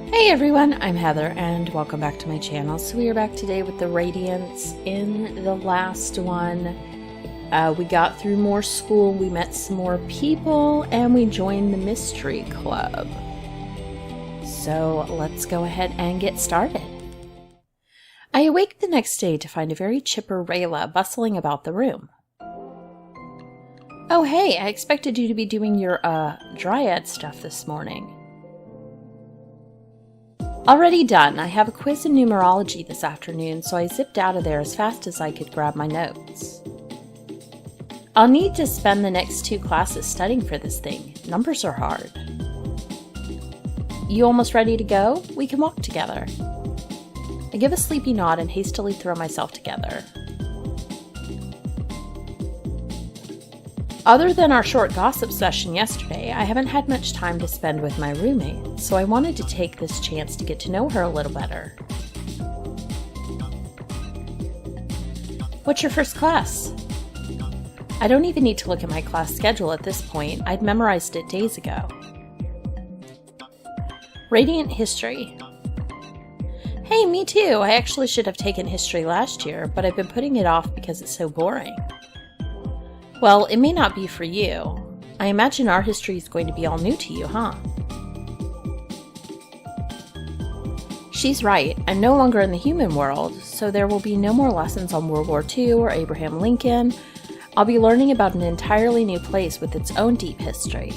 Hey everyone, I'm Heather and welcome back to my channel. So we are back today with the Radiants. In the last one, we got through more school, we met some more people, and we joined the Mystery Club. So let's go ahead and get started. I awake the next day to find a very chipper Rayla bustling about the room. Oh hey, I expected you to be doing your Dryad stuff this morning. Already done. I have a quiz in numerology this afternoon, so I zipped out of there as fast as I could grab my notes. I'll need to spend the next 2 classes studying for this thing. Numbers are hard. You almost ready to go? We can walk together. I give a sleepy nod and hastily throw myself together. Other than our short gossip session yesterday, I haven't had much time to spend with my roommate, so I wanted to take this chance to get to know her a little better. What's your first class? I don't even need to look at my class schedule at this point. I'd memorized it days ago. Radiant History. Hey, me too. I actually should have taken history last year, but I've been putting it off because it's so boring. Well, it may not be for you. I imagine our history is going to be all new to you, huh? She's right. I'm no longer in the human world, so there will be no more lessons on World War II or Abraham Lincoln. I'll be learning about an entirely new place with its own deep history.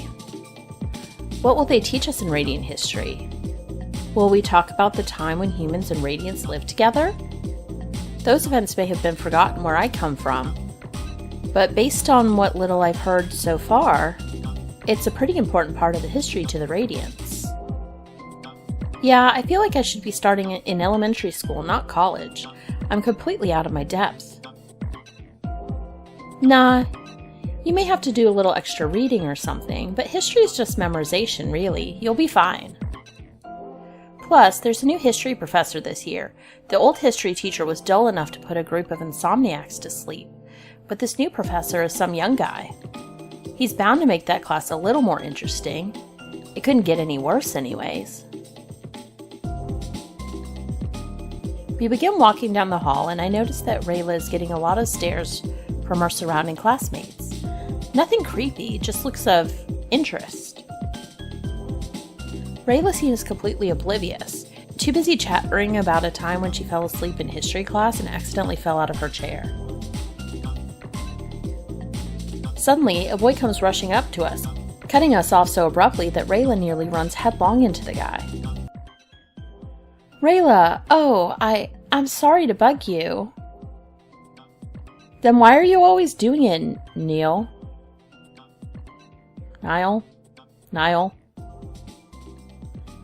What will they teach us in Radiant History? Will we talk about the time when humans and Radiants lived together? Those events may have been forgotten where I come from, but based on what little I've heard so far, it's a pretty important part of the history to the Radiants. Yeah, I feel like I should be starting in elementary school, not college. I'm completely out of my depth. Nah, you may have to do a little extra reading or something, but history is just memorization, really. You'll be fine. Plus, there's a new history professor this year. The old history teacher was dull enough to put a group of insomniacs to sleep. But this new professor is some young guy. He's bound to make that class a little more interesting. It couldn't get any worse anyways. We begin walking down the hall and I notice that Rayla is getting a lot of stares from our surrounding classmates. Nothing creepy, just looks of interest. Rayla seems completely oblivious, too busy chattering about a time when she fell asleep in history class and accidentally fell out of her chair. Suddenly, a boy comes rushing up to us, cutting us off so abruptly that Rayla nearly runs headlong into the guy. Rayla, oh, I'm sorry to bug you. Then why are you always doing it, Niall? Niall.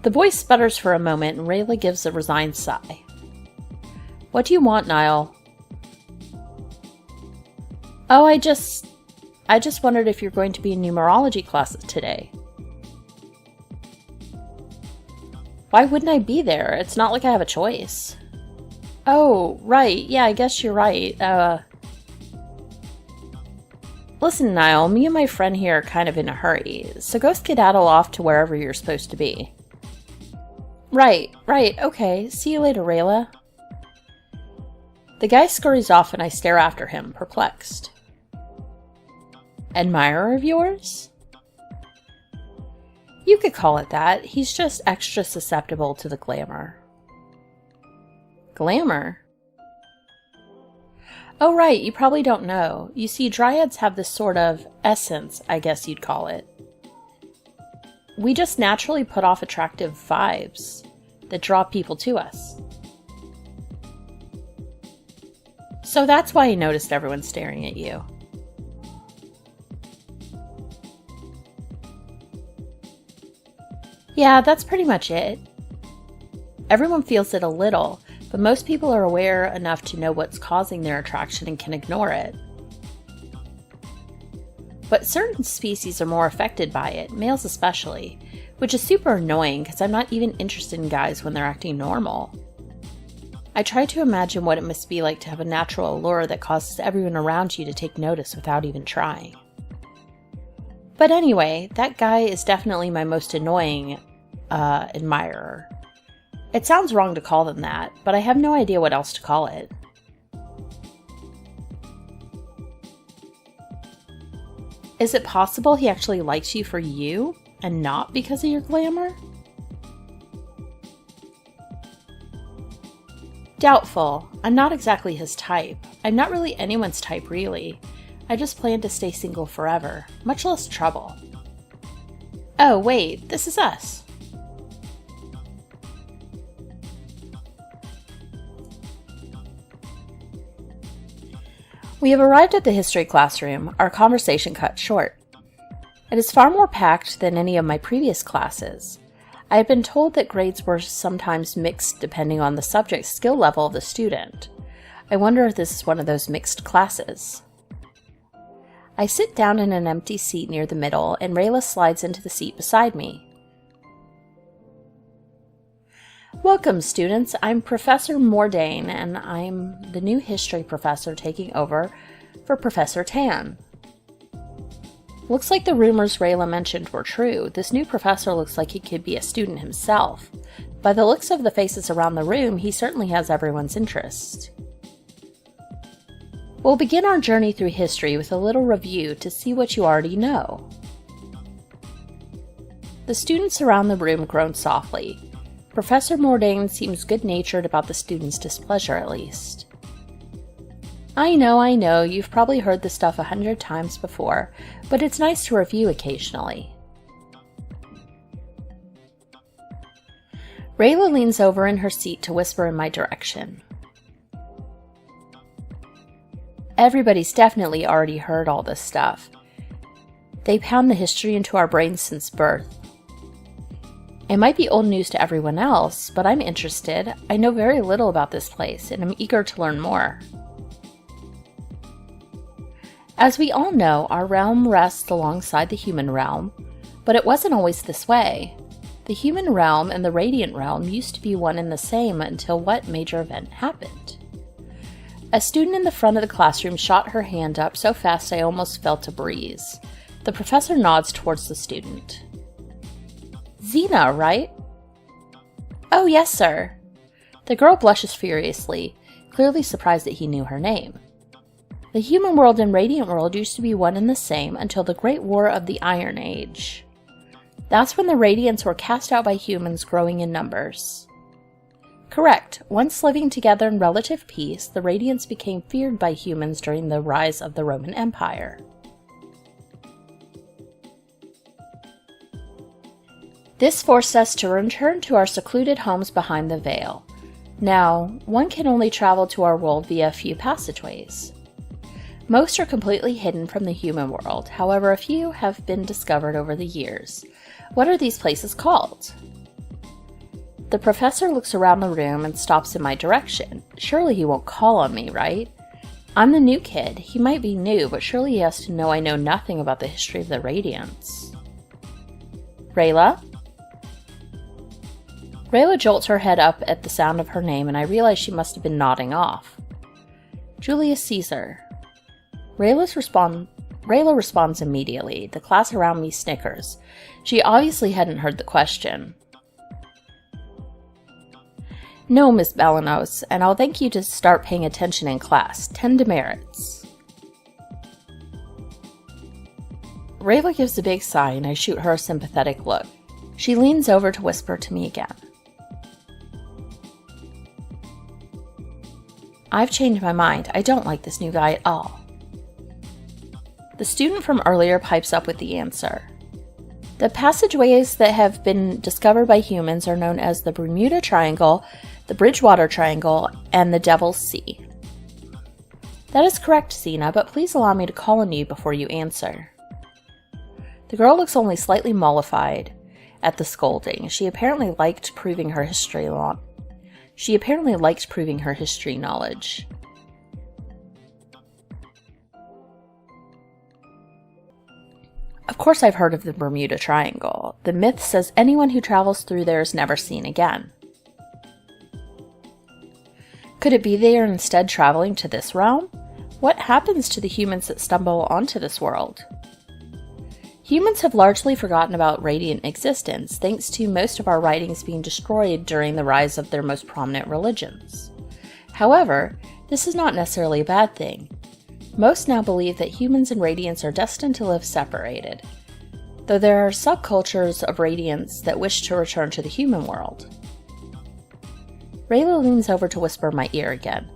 The boy sputters for a moment and Rayla gives a resigned sigh. What do you want, Niall? Oh, I just wondered if you're going to be in numerology classes today. Why wouldn't I be there? It's not like I have a choice. Oh, right. Yeah, I guess you're right. Listen, Niall, me and my friend here are kind of in a hurry, so go skedaddle off to wherever you're supposed to be. Right. Okay. See you later, Rayla. The guy scurries off and I stare after him, perplexed. Admirer of yours? You could call it that. He's just extra susceptible to the glamour. Glamour? Oh right, you probably don't know. You see, Dryads have this sort of essence, I guess you'd call it. We just naturally put off attractive vibes that draw people to us. So that's why you noticed everyone staring at you. Yeah, that's pretty much it. Everyone feels it a little, but most people are aware enough to know what's causing their attraction and can ignore it. But certain species are more affected by it, males especially, which is super annoying because I'm not even interested in guys when they're acting normal. I try to imagine what it must be like to have a natural allure that causes everyone around you to take notice without even trying. But anyway, that guy is definitely my most annoying admirer. It sounds wrong to call them that, but I have no idea what else to call it. Is it possible he actually likes you for you, and not because of your glamour? Doubtful. I'm not exactly his type. I'm not really anyone's type, really. I just plan to stay single forever, much less trouble. Oh, wait, this is us. We have arrived at the history classroom, our conversation cut short. It is far more packed than any of my previous classes. I had been told that grades were sometimes mixed depending on the subject skill level of the student. I wonder if this is one of those mixed classes. I sit down in an empty seat near the middle, and Rayla slides into the seat beside me. Welcome, students. I'm Professor Mordain, and I'm the new history professor taking over for Professor Tan. Looks like the rumors Rayla mentioned were true. This new professor looks like he could be a student himself. By the looks of the faces around the room, he certainly has everyone's interest. We'll begin our journey through history with a little review to see what you already know. The students around the room groaned softly. Professor Mordain seems good-natured about the students' displeasure, at least. I know, you've probably heard this stuff 100 times before, but it's nice to review occasionally. Rayla leans over in her seat to whisper in my direction. Everybody's definitely already heard all this stuff. They pound the history into our brains since birth. It might be old news to everyone else, but I'm interested. I know very little about this place, and I'm eager to learn more. As we all know, our realm rests alongside the human realm, but it wasn't always this way. The human realm and the radiant realm used to be one and the same until what major event happened? A student in the front of the classroom shot her hand up so fast I almost felt a breeze. The professor nods towards the student. Xena, right? Oh, yes, sir. The girl blushes furiously, clearly surprised that he knew her name. The human world and radiant world used to be one and the same until the Great War of the Iron Age. That's when the Radiants were cast out by humans growing in numbers. Correct. Once living together in relative peace, the Radiants became feared by humans during the rise of the Roman Empire. This forced us to return to our secluded homes behind the veil. Now, one can only travel to our world via a few passageways. Most are completely hidden from the human world, however a few have been discovered over the years. What are these places called? The professor looks around the room and stops in my direction. Surely he won't call on me, right? I'm the new kid. He might be new, but surely he has to know I know nothing about the history of the Radiants. Rayla? Rayla jolts her head up at the sound of her name, and I realize she must have been nodding off. Julius Caesar. Rayla responds immediately. The class around me snickers. She obviously hadn't heard the question. No, Miss Balanos, and I'll thank you to start paying attention in class. 10 demerits. Rayla gives a big sigh, and I shoot her a sympathetic look. She leans over to whisper to me again. I've changed my mind. I don't like this new guy at all. The student from earlier pipes up with the answer. The passageways that have been discovered by humans are known as the Bermuda Triangle, the Bridgewater Triangle, and the Devil's Sea. That is correct, Xena, but please allow me to call on you before you answer. The girl looks only slightly mollified at the scolding. She apparently liked proving her history knowledge. Of course I've heard of the Bermuda Triangle. The myth says anyone who travels through there is never seen again. Could it be they are instead traveling to this realm? What happens to the humans that stumble onto this world? Humans have largely forgotten about radiant existence, thanks to most of our writings being destroyed during the rise of their most prominent religions. However, this is not necessarily a bad thing. Most now believe that humans and radiants are destined to live separated, though there are subcultures of radiants that wish to return to the human world. Rayla leans over to whisper in my ear again.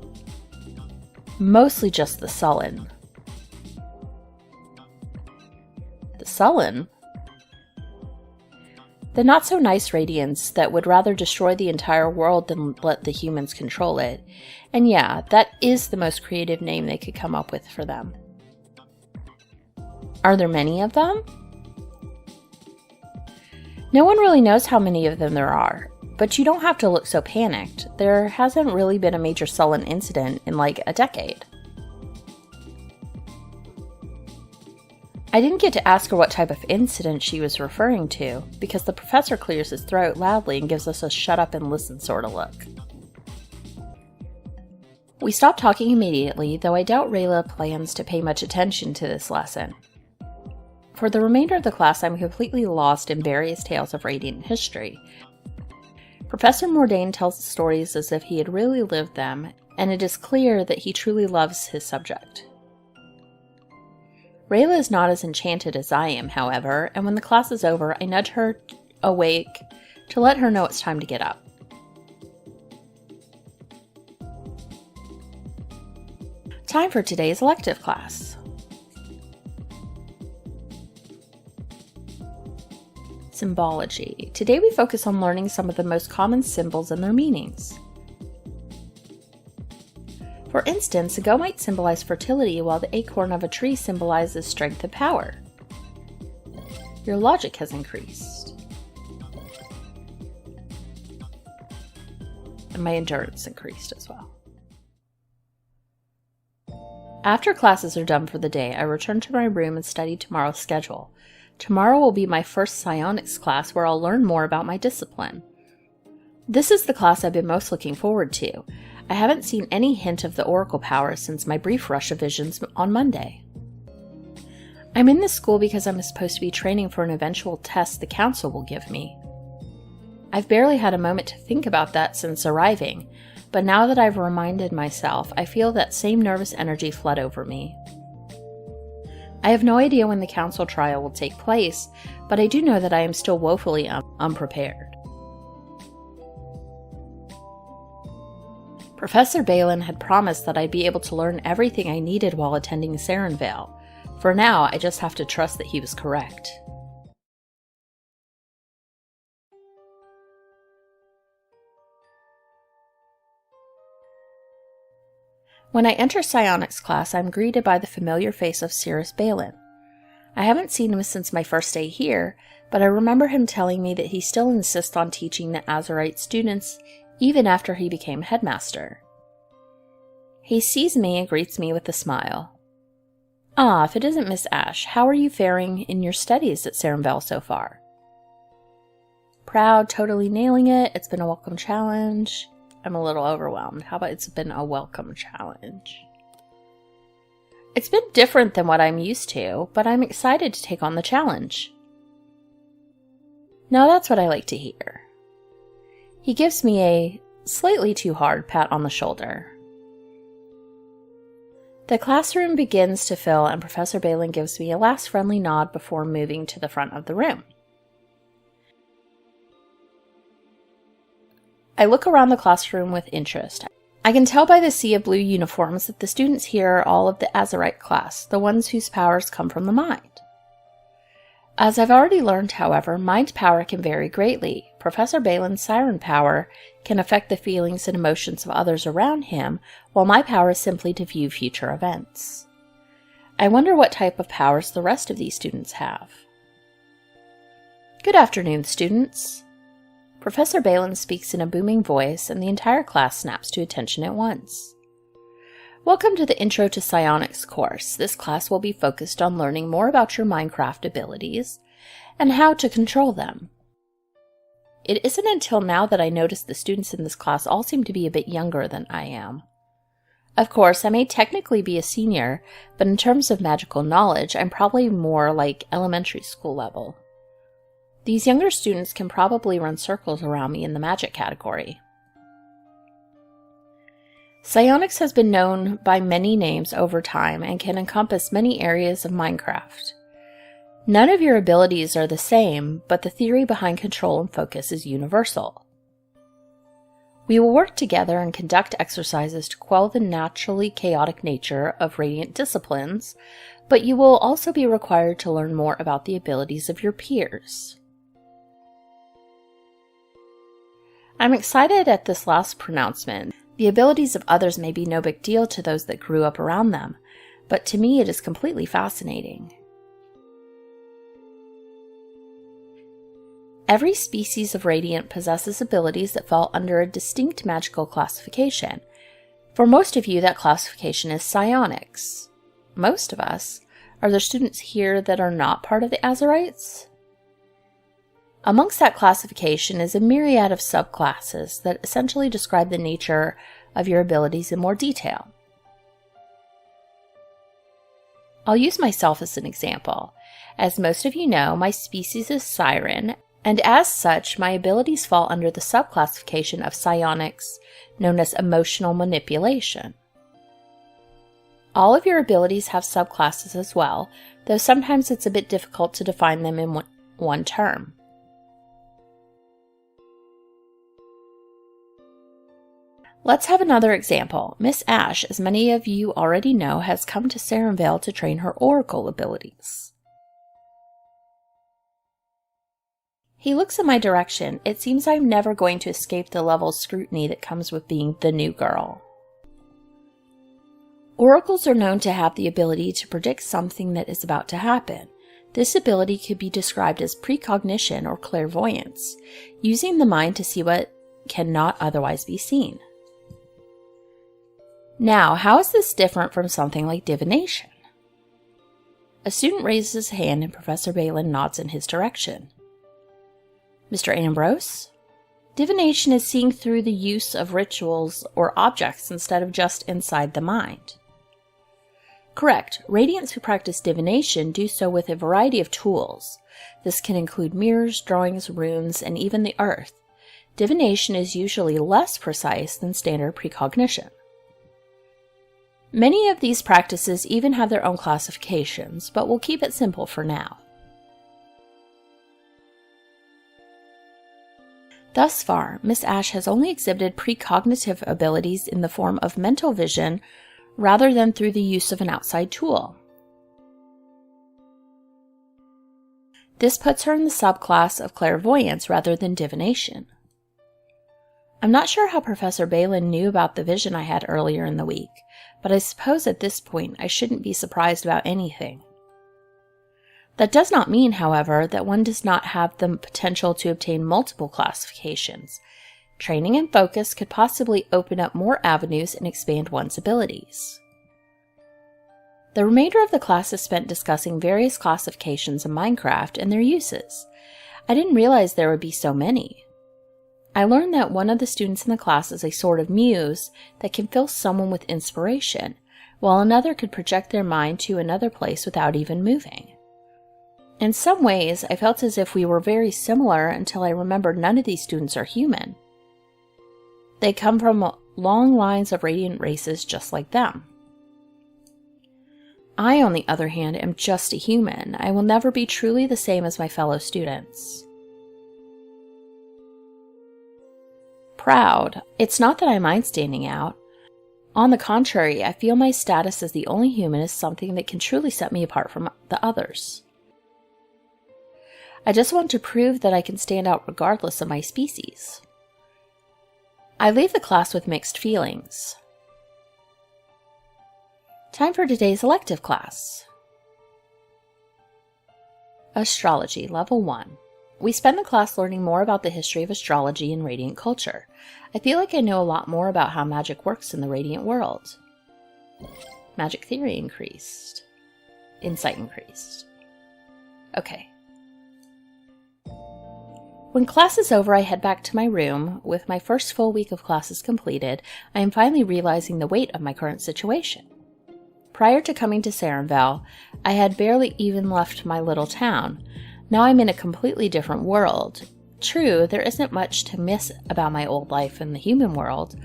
Mostly just the sullen. The sullen? The not-so-nice radiants that would rather destroy the entire world than let the humans control it. And yeah, that is the most creative name they could come up with for them. Are there many of them? No one really knows how many of them there are, but you don't have to look so panicked. There hasn't really been a major sullen incident in like a decade. I didn't get to ask her what type of incident she was referring to, because the professor clears his throat loudly and gives us a shut up and listen sort of look. We stop talking immediately, though I doubt Rayla plans to pay much attention to this lesson. For the remainder of the class, I'm completely lost in various tales of radiant history. Professor Mordain tells the stories as if he had really lived them, and it is clear that he truly loves his subject. Rayla is not as enchanted as I am, however, and when the class is over, I nudge her awake to let her know it's time to get up. Time for today's elective class. Symbology. Today we focus on learning some of the most common symbols and their meanings. For instance, a go might symbolize fertility, while the acorn of a tree symbolizes strength and power. Your logic has increased. And my endurance increased as well. After classes are done for the day, I return to my room and study tomorrow's schedule. Tomorrow will be my first psionics class where I'll learn more about my discipline. This is the class I've been most looking forward to. I haven't seen any hint of the oracle power since my brief rush of visions on Monday. I'm in this school because I'm supposed to be training for an eventual test the council will give me. I've barely had a moment to think about that since arriving, but now that I've reminded myself, I feel that same nervous energy flood over me. I have no idea when the council trial will take place, but I do know that I am still woefully unprepared. Professor Balin had promised that I'd be able to learn everything I needed while attending Sarenvale. For now, I just have to trust that he was correct. When I enter psionics class, I'm greeted by the familiar face of Cirrus Balin. I haven't seen him since my first day here, but I remember him telling me that he still insists on teaching the Azurite students even after he became headmaster. He sees me and greets me with a smile. "Ah, if it isn't Miss Ash, how are you faring in your studies at Sarenvale so far?" "Proud, totally nailing it. It's been a welcome challenge." I'm a little overwhelmed. How about it's been a welcome challenge? It's been different than what I'm used to, but I'm excited to take on the challenge. Now that's what I like to hear. He gives me a slightly too hard pat on the shoulder. The classroom begins to fill, and Professor Balin gives me a last friendly nod before moving to the front of the room. I look around the classroom with interest. I can tell by the sea of blue uniforms that the students here are all of the Azurite class, the ones whose powers come from the mind. As I've already learned, however, mind power can vary greatly. Professor Balin's siren power can affect the feelings and emotions of others around him, while my power is simply to view future events. I wonder what type of powers the rest of these students have. Good afternoon, students. Professor Balin speaks in a booming voice, and the entire class snaps to attention at once. Welcome to the Intro to Psionics course. This class will be focused on learning more about your Minecraft abilities and how to control them. It isn't until now that I notice the students in this class all seem to be a bit younger than I am. Of course, I may technically be a senior, but in terms of magical knowledge, I'm probably more like elementary school level. These younger students can probably run circles around me in the magic category. Psionics has been known by many names over time and can encompass many areas of Minecraft. None of your abilities are the same, but the theory behind control and focus is universal. We will work together and conduct exercises to quell the naturally chaotic nature of radiant disciplines, but you will also be required to learn more about the abilities of your peers. I'm excited at this last pronouncement. The abilities of others may be no big deal to those that grew up around them, but to me it is completely fascinating. Every species of Radiant possesses abilities that fall under a distinct magical classification. For most of you, that classification is psionics. Most of us, are there students here that are not part of the Azurites? Amongst that classification is a myriad of subclasses that essentially describe the nature of your abilities in more detail. I'll use myself as an example. As most of you know, my species is Siren, and as such, my abilities fall under the subclassification of psionics known as emotional manipulation. All of your abilities have subclasses as well, though sometimes it's a bit difficult to define them in one term. Let's have another example. Miss Ash, as many of you already know, has come to Sarenvale to train her Oracle abilities. He looks in my direction. It seems I'm never going to escape the level of scrutiny that comes with being the new girl. Oracles are known to have the ability to predict something that is about to happen. This ability could be described as precognition or clairvoyance, using the mind to see what cannot otherwise be seen. Now, how is this different from something like divination? A student raises his hand and Professor Balin nods in his direction. Mr. Ambrose? Divination is seeing through the use of rituals or objects instead of just inside the mind. Correct. Radiants who practice divination do so with a variety of tools. This can include mirrors, drawings, runes, and even the earth. Divination is usually less precise than standard precognition. Many of these practices even have their own classifications, but we'll keep it simple for now. Thus far, Miss Ash has only exhibited precognitive abilities in the form of mental vision rather than through the use of an outside tool. This puts her in the subclass of clairvoyance rather than divination. I'm not sure how Professor Balin knew about the vision I had earlier in the week, but I suppose at this point I shouldn't be surprised about anything. That does not mean, however, that one does not have the potential to obtain multiple classifications. Training and focus could possibly open up more avenues and expand one's abilities. The remainder of the class is spent discussing various classifications in Minecraft and their uses. I didn't realize there would be so many. I learned that one of the students in the class is a sort of muse that can fill someone with inspiration, while another could project their mind to another place without even moving. In some ways, I felt as if we were very similar until I remembered none of these students are human. They come from long lines of radiant races just like them. I, on the other hand, am just a human. I will never be truly the same as my fellow students. Proud. It's not that I mind standing out. On the contrary, I feel my status as the only human is something that can truly set me apart from the others. I just want to prove that I can stand out regardless of my species. I leave the class with mixed feelings. Time for today's elective class. Astrology, Level 1. We spend the class learning more about the history of astrology and radiant culture. I feel like I know a lot more about how magic works in the radiant world. Magic theory increased. Insight increased. Okay. When class is over, I head back to my room. With my first full week of classes completed, I am finally realizing the weight of my current situation. Prior to coming to Sarenvale, I had barely even left my little town. Now I'm in a completely different world. True, there isn't much to miss about my old life in the human world,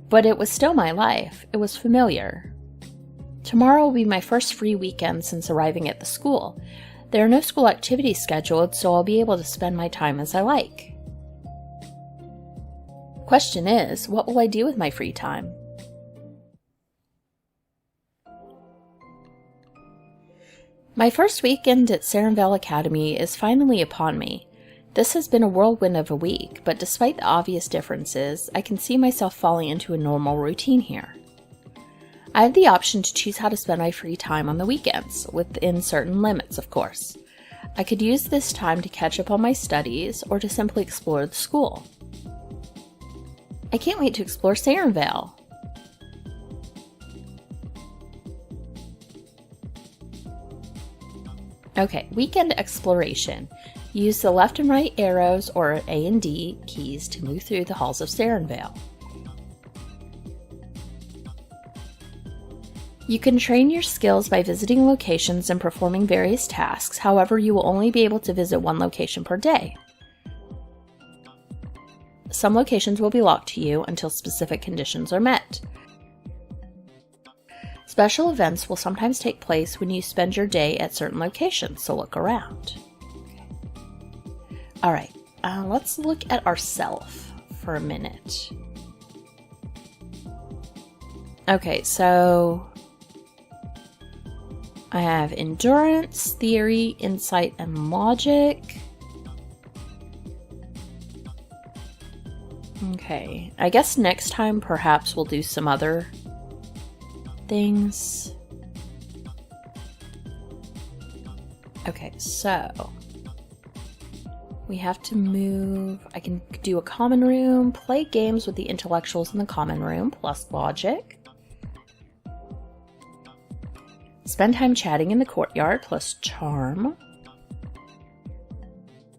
but it was still my life. It was familiar. Tomorrow will be my first free weekend since arriving at the school. There are no school activities scheduled, so I'll be able to spend my time as I like. Question is, what will I do with my free time? My first weekend at Sarenvale Academy is finally upon me. This has been a whirlwind of a week, but despite the obvious differences, I can see myself falling into a normal routine here. I have the option to choose how to spend my free time on the weekends, within certain limits, of course. I could use this time to catch up on my studies, or to simply explore the school. I can't wait to explore Sarenvale. Okay, weekend exploration. Use the left and right arrows, or A and D, keys to move through the halls of Sarenvale. You can train your skills by visiting locations and performing various tasks. However, you will only be able to visit one location per day. Some locations will be locked to you until specific conditions are met. Special events will sometimes take place when you spend your day at certain locations, so look around. Alright, let's look at ourself for a minute. Okay, so I have endurance, theory, insight, and logic. Okay, I guess next time perhaps we'll do some other things. Okay, so we have to move. I can do a common room, play games with the intellectuals in the common room, plus logic. Spend time chatting in the courtyard, plus charm.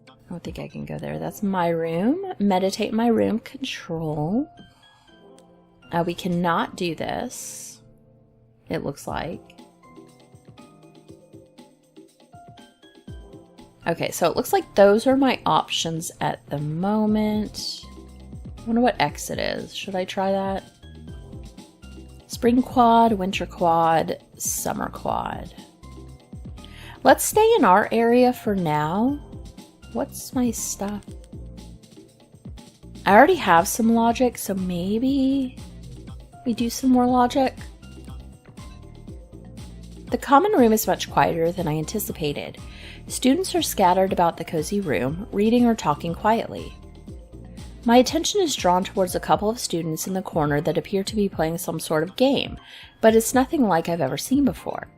I don't think I can go there. That's my room. Meditate in my room, control. We cannot do this, it looks like. Okay, so it looks like those are my options at the moment. I wonder what exit is. Should I try that? Spring quad, winter quad, summer quad. Let's stay in our area for now. What's my stuff? I already have some logic, so maybe we do some more logic. The common room is much quieter than I anticipated. Students are scattered about the cozy room, reading or talking quietly. My attention is drawn towards a couple of students in the corner that appear to be playing some sort of game, but it's nothing like I've ever seen before.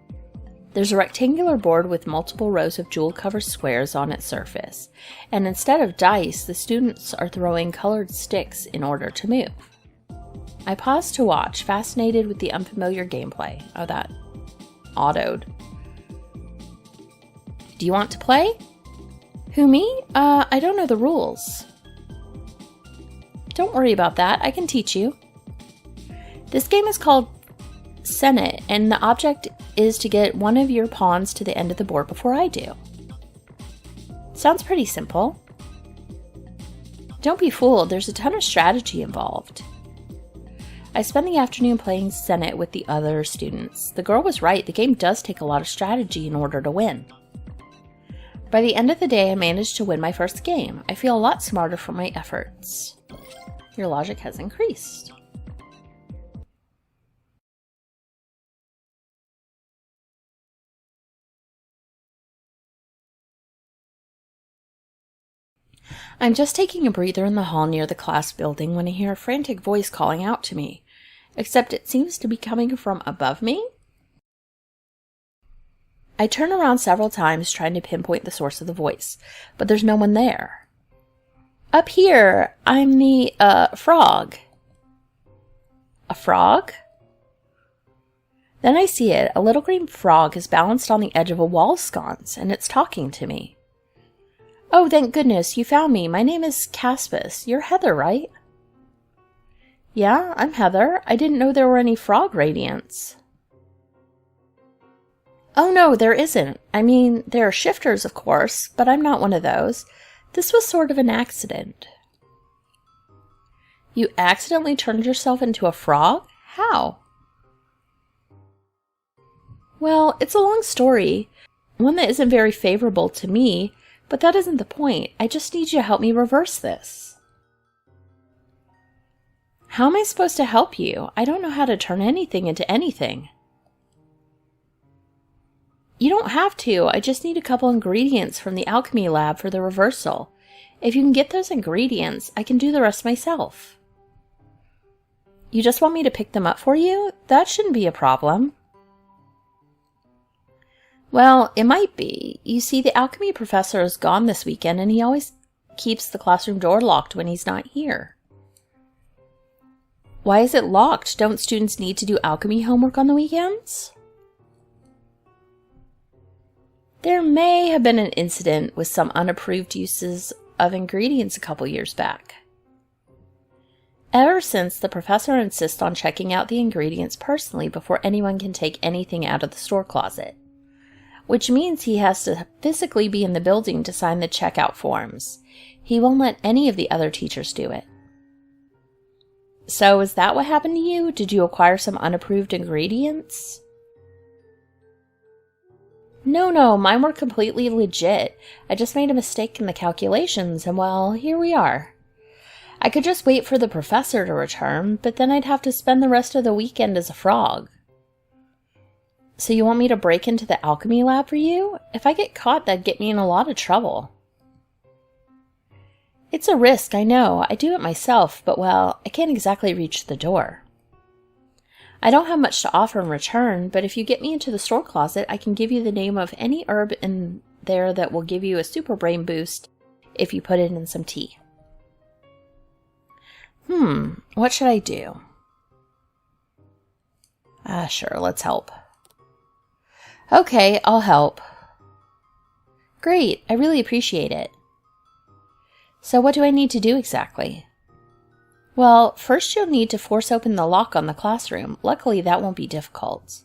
There's a rectangular board with multiple rows of jewel-covered squares on its surface, and instead of dice, the students are throwing colored sticks in order to move. I pause to watch, fascinated with the unfamiliar gameplay. Oh, that autoed. Do you want to play? Who, me? I don't know the rules. Don't worry about that, I can teach you. This game is called Senet, and the object is to get one of your pawns to the end of the board before I do. Sounds pretty simple. Don't be fooled, there's a ton of strategy involved. I spend the afternoon playing Senet with the other students. The girl was right, the game does take a lot of strategy in order to win. By the end of the day, I managed to win my first game. I feel a lot smarter for my efforts. Your logic has increased. I'm just taking a breather in the hall near the class building when I hear a frantic voice calling out to me, except it seems to be coming from above me. I turn around several times trying to pinpoint the source of the voice, but there's no one there. Up here, I'm the, frog. A frog? Then I see it. A little green frog is balanced on the edge of a wall sconce, and it's talking to me. Oh, thank goodness, you found me. My name is Caspis. You're Heather, right? Yeah, I'm Heather. I didn't know there were any frog radiants. Oh no, there isn't. I mean, there are shifters, of course, but I'm not one of those. This was sort of an accident. You accidentally turned yourself into a frog? How? Well, it's a long story, one that isn't very favorable to me, but that isn't the point. I just need you to help me reverse this. How am I supposed to help you? I don't know how to turn anything into anything. You don't have to. I just need a couple ingredients from the alchemy lab for the reversal. If you can get those ingredients, I can do the rest myself. You just want me to pick them up for you? That shouldn't be a problem. Well, it might be. You see, the alchemy professor is gone this weekend, and he always keeps the classroom door locked when he's not here. Why is it locked? Don't students need to do alchemy homework on the weekends? There may have been an incident with some unapproved uses of ingredients a couple years back. Ever since, the professor insists on checking out the ingredients personally before anyone can take anything out of the store closet, which means he has to physically be in the building to sign the checkout forms. He won't let any of the other teachers do it. So is that what happened to you? Did you acquire some unapproved ingredients? No, mine were completely legit. I just made a mistake in the calculations, and well, here we are. I could just wait for the professor to return, but then I'd have to spend the rest of the weekend as a frog. So you want me to break into the alchemy lab for you? If I get caught, that'd get me in a lot of trouble. It's a risk, I know. I do it myself, but well, I can't exactly reach the door. I don't have much to offer in return, but if you get me into the store closet, I can give you the name of any herb in there that will give you a super brain boost if you put it in some tea. What should I do? Sure, let's help. Okay, I'll help. Great, I really appreciate it. So what do I need to do exactly? Well, first you'll need to force open the lock on the classroom. Luckily, that won't be difficult.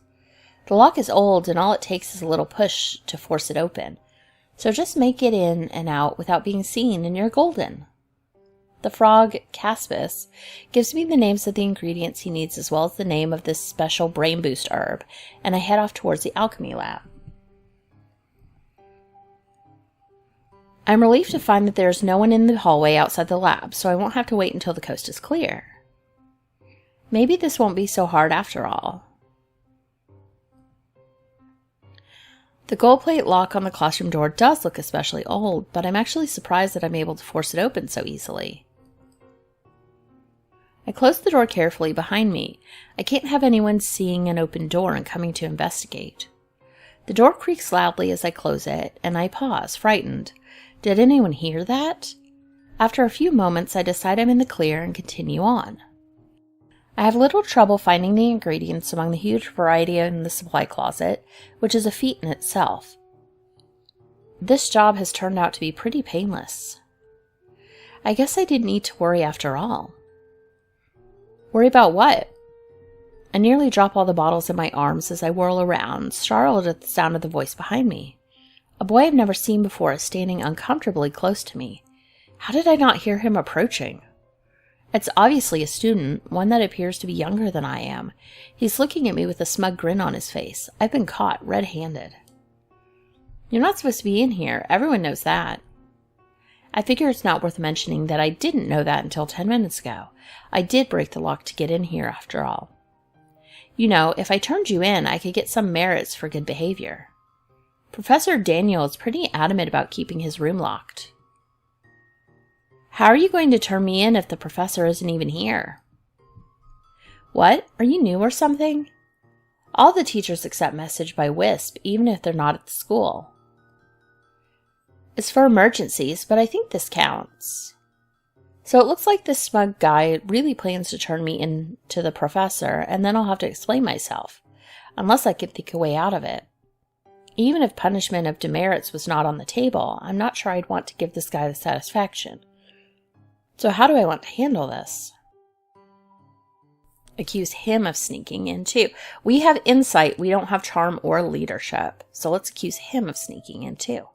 The lock is old, and all it takes is a little push to force it open. So just make it in and out without being seen, and you're golden. The frog, Caspis, gives me the names of the ingredients he needs as well as the name of this special brain boost herb, and I head off towards the alchemy lab. I'm relieved to find that there's no one in the hallway outside the lab, so I won't have to wait until the coast is clear. Maybe this won't be so hard after all. The gold plate lock on the classroom door does look especially old, but I'm actually surprised that I'm able to force it open so easily. I close the door carefully behind me. I can't have anyone seeing an open door and coming to investigate. The door creaks loudly as I close it, and I pause, frightened. Did anyone hear that? After a few moments, I decide I'm in the clear and continue on. I have little trouble finding the ingredients among the huge variety in the supply closet, which is a feat in itself. This job has turned out to be pretty painless. I guess I didn't need to worry after all. Worry about what? I nearly drop all the bottles in my arms as I whirl around, startled at the sound of the voice behind me. A boy I've never seen before is standing uncomfortably close to me. How did I not hear him approaching? It's obviously a student, one that appears to be younger than I am. He's looking at me with a smug grin on his face. I've been caught red-handed. You're not supposed to be in here. Everyone knows that. I figure it's not worth mentioning that I didn't know that until 10 minutes ago. I did break the lock to get in here after all. You know, if I turned you in, I could get some merits for good behavior. Professor Daniel is pretty adamant about keeping his room locked. How are you going to turn me in if the professor isn't even here? What? Are you new or something? All the teachers accept message by Wisp, even if they're not at the school. It's for emergencies, but I think this counts. So it looks like this smug guy really plans to turn me into the professor, and then I'll have to explain myself, unless I can think a way out of it. Even if punishment of demerits was not on the table, I'm not sure I'd want to give this guy the satisfaction. So how do I want to handle this? Accuse him of sneaking in too. We have insight, we don't have charm or leadership. So let's accuse him of sneaking in too.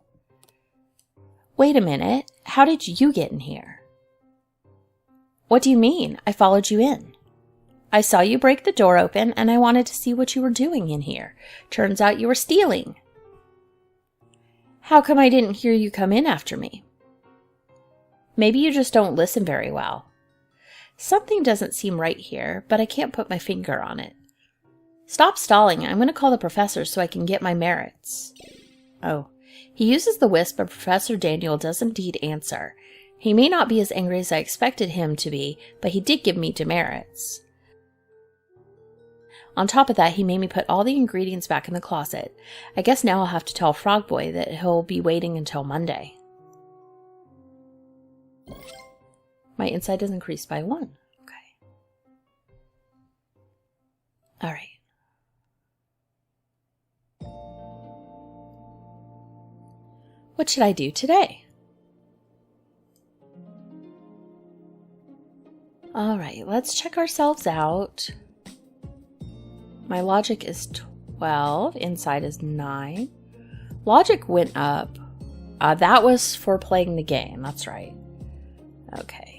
Wait a minute, how did you get in here? What do you mean? I followed you in. I saw you break the door open and I wanted to see what you were doing in here. Turns out you were stealing. How come I didn't hear you come in after me? Maybe you just don't listen very well. Something doesn't seem right here, but I can't put my finger on it. Stop stalling. I'm going to call the professor so I can get my merits. Oh, he uses the wisp, but Professor Daniel does indeed answer. He may not be as angry as I expected him to be, but he did give me demerits. On top of that, he made me put all the ingredients back in the closet. I guess now I'll have to tell Frog Boy that he'll be waiting until Monday. My insight is increased by 1. Okay. Alright. What should I do today? Alright, let's check ourselves out. My logic is 12. Insight is 9. Logic went up. That was for playing the game. That's right. Okay.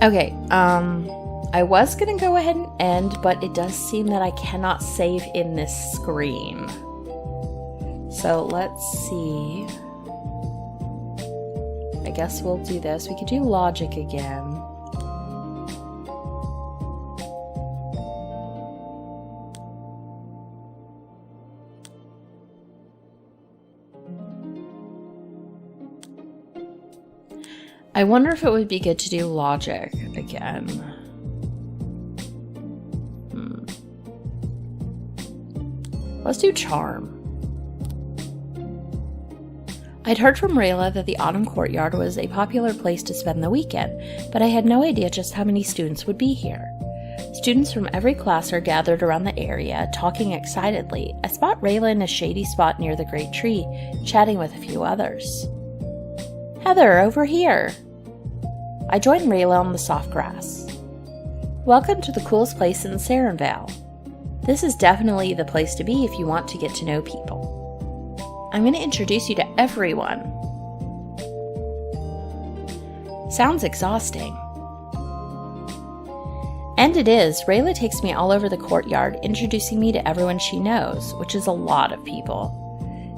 Okay, I was going to go ahead and end, but it does seem that I cannot save in this screen. So let's see. I guess we'll do this. We could do logic again. I wonder if it would be good to do logic again. Let's do charm. I'd heard from Rayla that the Autumn Courtyard was a popular place to spend the weekend, but I had no idea just how many students would be here. Students from every class are gathered around the area, talking excitedly. I spot Rayla in a shady spot near the great tree, chatting with a few others. Heather, over here! I join Rayla on the soft grass. Welcome to the coolest place in Sarenvale. This is definitely the place to be if you want to get to know people. I'm going to introduce you to everyone. Sounds exhausting. And it is. Rayla takes me all over the courtyard, introducing me to everyone she knows, which is a lot of people.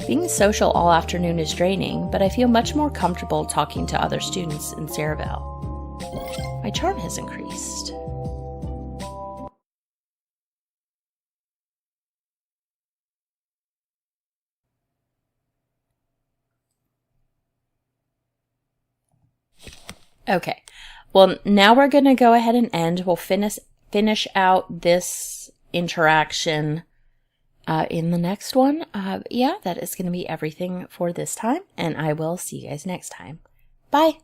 Being social all afternoon is draining, but I feel much more comfortable talking to other students in Sarenvale. My charm has increased. Okay, well, now we're going to go ahead and end. We'll finish out this interaction in the next one. Yeah, that is going to be everything for this time, and I will see you guys next time. Bye!